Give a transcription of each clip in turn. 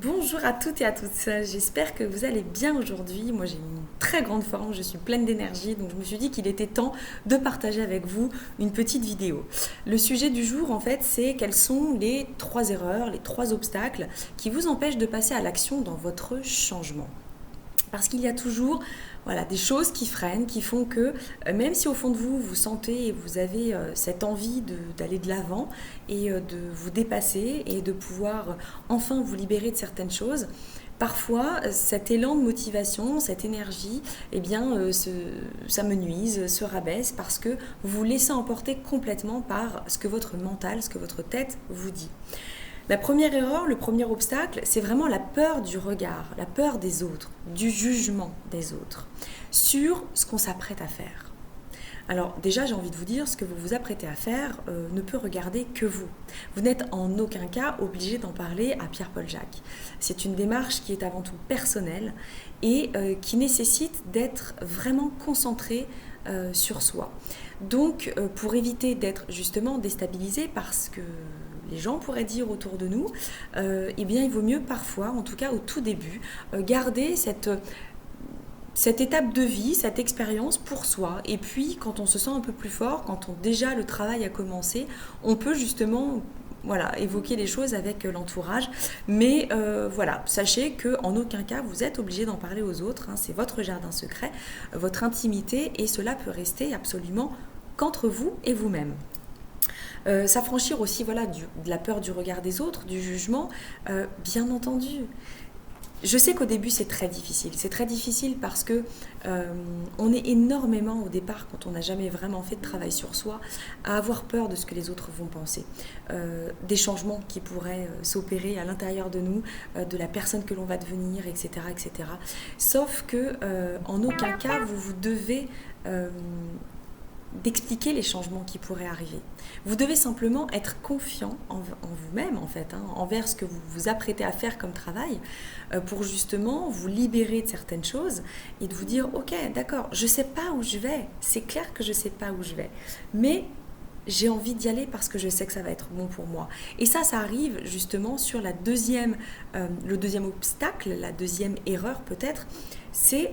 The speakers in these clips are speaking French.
Bonjour à toutes et à tous, j'espère que vous allez bien aujourd'hui. Moi j'ai une très grande forme, je suis pleine d'énergie, donc je me suis dit qu'il était temps de partager avec vous une petite vidéo. Le sujet du jour en fait c'est quelles sont les 3 erreurs, les 3 obstacles qui vous empêchent de passer à l'action dans votre changement. Parce qu'il y a toujours des choses qui freinent, qui font que même si au fond de vous, vous sentez et vous avez cette envie d'aller de l'avant et de vous dépasser et de pouvoir enfin vous libérer de certaines choses, parfois cet élan de motivation, cette énergie, ça me nuise, se rabaisse parce que vous vous laissez emporter complètement par ce que votre mental, ce que votre tête vous dit. La première erreur, le premier obstacle, c'est vraiment la peur du regard, la peur des autres, du jugement des autres, sur ce qu'on s'apprête à faire. Alors déjà, j'ai envie de vous dire, ce que vous vous apprêtez à faire ne peut regarder que vous. Vous n'êtes en aucun cas obligé d'en parler à Pierre-Paul Jacques. C'est une démarche qui est avant tout personnelle et qui nécessite d'être vraiment concentré sur soi. Donc, pour éviter d'être justement déstabilisé parce que les gens pourraient dire autour de nous, il vaut mieux parfois, en tout cas au tout début, garder cette étape de vie, cette expérience pour soi. Et puis, quand on se sent un peu plus fort, quand déjà le travail a commencé, on peut justement évoquer les choses avec l'entourage. Mais sachez qu'en aucun cas, vous êtes obligé d'en parler aux autres. C'est votre jardin secret, votre intimité, et cela peut rester absolument qu'entre vous et vous-même. S'affranchir aussi de la peur du regard des autres, du jugement, bien entendu. Je sais qu'au début c'est très difficile. C'est très difficile parce que on est énormément au départ, quand on n'a jamais vraiment fait de travail sur soi, à avoir peur de ce que les autres vont penser, des changements qui pourraient s'opérer à l'intérieur de nous, de la personne que l'on va devenir, etc., etc. Sauf que en aucun cas vous devez d'expliquer les changements qui pourraient arriver. Vous devez simplement être confiant en vous-même, envers ce que vous vous apprêtez à faire comme travail, pour justement vous libérer de certaines choses et de vous dire « Ok, d'accord, je ne sais pas où je vais, c'est clair que je ne sais pas où je vais, mais j'ai envie d'y aller parce que je sais que ça va être bon pour moi. » Et ça arrive justement sur le deuxième obstacle, la deuxième erreur peut-être, c'est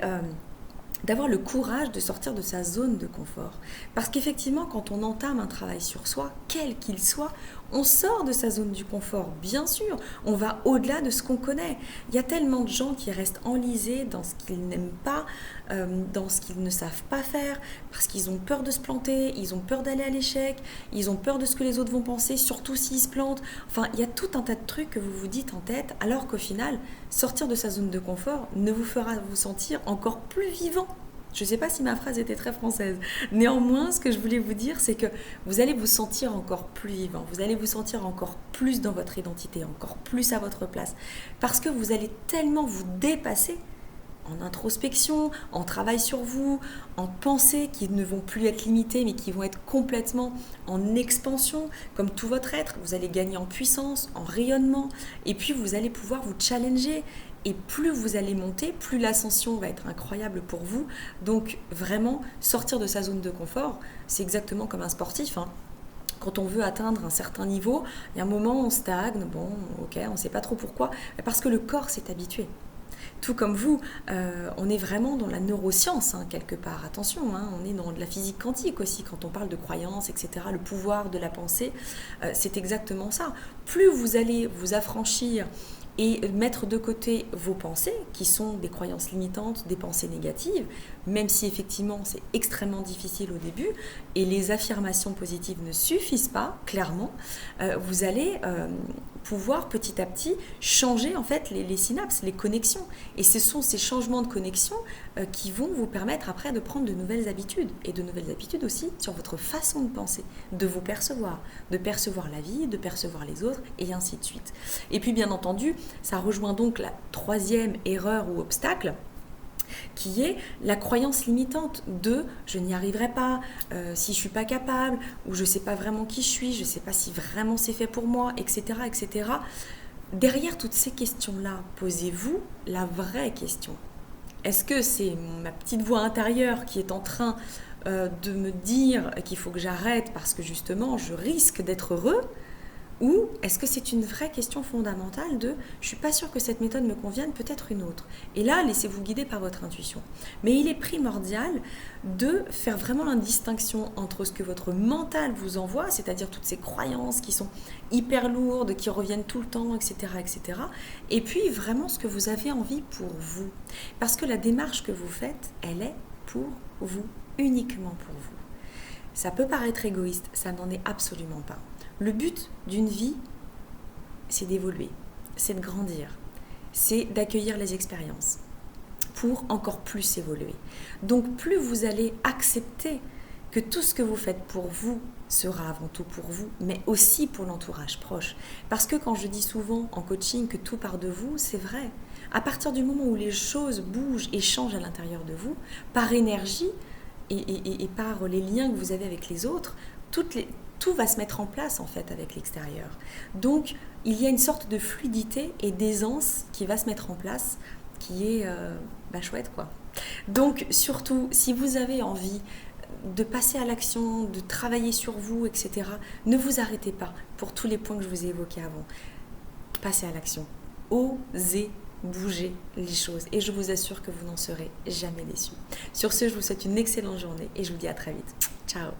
d'avoir le courage de sortir de sa zone de confort. Parce qu'effectivement, quand on entame un travail sur soi, quel qu'il soit, on sort de sa zone du confort, bien sûr. On va au-delà de ce qu'on connaît. Il y a tellement de gens qui restent enlisés dans ce qu'ils n'aiment pas, dans ce qu'ils ne savent pas faire, parce qu'ils ont peur de se planter, ils ont peur d'aller à l'échec, ils ont peur de ce que les autres vont penser, surtout s'ils se plantent. Enfin, il y a tout un tas de trucs que vous vous dites en tête, alors qu'au final, sortir de sa zone de confort ne vous fera vous sentir encore plus vivant. Je ne sais pas si ma phrase était très française. Néanmoins, ce que je voulais vous dire, c'est que vous allez vous sentir encore plus vivant. Vous allez vous sentir encore plus dans votre identité, encore plus à votre place. Parce que vous allez tellement vous dépasser en introspection, en travail sur vous, en pensées qui ne vont plus être limitées, mais qui vont être complètement en expansion, comme tout votre être. Vous allez gagner en puissance, en rayonnement, et puis vous allez pouvoir vous challenger. Et plus vous allez monter, plus l'ascension va être incroyable pour vous. Donc vraiment, sortir de sa zone de confort, c'est exactement comme un sportif. Quand on veut atteindre un certain niveau, il y a un moment où on stagne, on ne sait pas trop pourquoi, parce que le corps s'est habitué. Tout comme vous, on est vraiment dans la neuroscience, quelque part. Attention, on est dans de la physique quantique aussi, quand on parle de croyances, etc. Le pouvoir de la pensée, c'est exactement ça. Plus vous allez vous affranchir et mettre de côté vos pensées, qui sont des croyances limitantes, des pensées négatives, même si effectivement c'est extrêmement difficile au début, et les affirmations positives ne suffisent pas, clairement, vous allez pouvoir petit à petit changer en fait les synapses, les connexions. Et ce sont ces changements de connexion qui vont vous permettre après de prendre de nouvelles habitudes, et de nouvelles habitudes aussi sur votre façon de penser, de vous percevoir, de percevoir la vie, de percevoir les autres, et ainsi de suite. Et puis bien entendu, ça rejoint donc la troisième erreur ou obstacle, qui est la croyance limitante de « je n'y arriverai pas, si je ne suis pas capable » ou « je ne sais pas vraiment qui je suis, je ne sais pas si vraiment c'est fait pour moi », etc., etc. Derrière toutes ces questions-là, posez-vous la vraie question. Est-ce que c'est ma petite voix intérieure qui est en train de me dire qu'il faut que j'arrête parce que justement je risque d'être heureux, Ou est-ce que c'est une vraie question fondamentale de « je suis pas sûre que cette méthode me convienne, peut-être une autre ». Et là, laissez-vous guider par votre intuition. Mais il est primordial de faire vraiment la distinction entre ce que votre mental vous envoie, c'est-à-dire toutes ces croyances qui sont hyper lourdes, qui reviennent tout le temps, etc., etc., et puis vraiment ce que vous avez envie pour vous. Parce que la démarche que vous faites, elle est pour vous, uniquement pour vous. Ça peut paraître égoïste, ça n'en est absolument pas. Le but d'une vie, c'est d'évoluer, c'est de grandir, c'est d'accueillir les expériences pour encore plus évoluer. Donc plus vous allez accepter que tout ce que vous faites pour vous sera avant tout pour vous, mais aussi pour l'entourage proche. Parce que quand je dis souvent en coaching que tout part de vous, c'est vrai. À partir du moment où les choses bougent et changent à l'intérieur de vous, par énergie et par les liens que vous avez avec les autres, tout va se mettre en place en fait avec l'extérieur. Donc il y a une sorte de fluidité et d'aisance qui va se mettre en place, qui est chouette quoi. Donc surtout, si vous avez envie de passer à l'action, de travailler sur vous, etc., ne vous arrêtez pas pour tous les points que je vous ai évoqués avant. Passez à l'action. Osez bouger les choses et je vous assure que vous n'en serez jamais déçus. Sur ce, je vous souhaite une excellente journée et je vous dis à très vite. Ciao.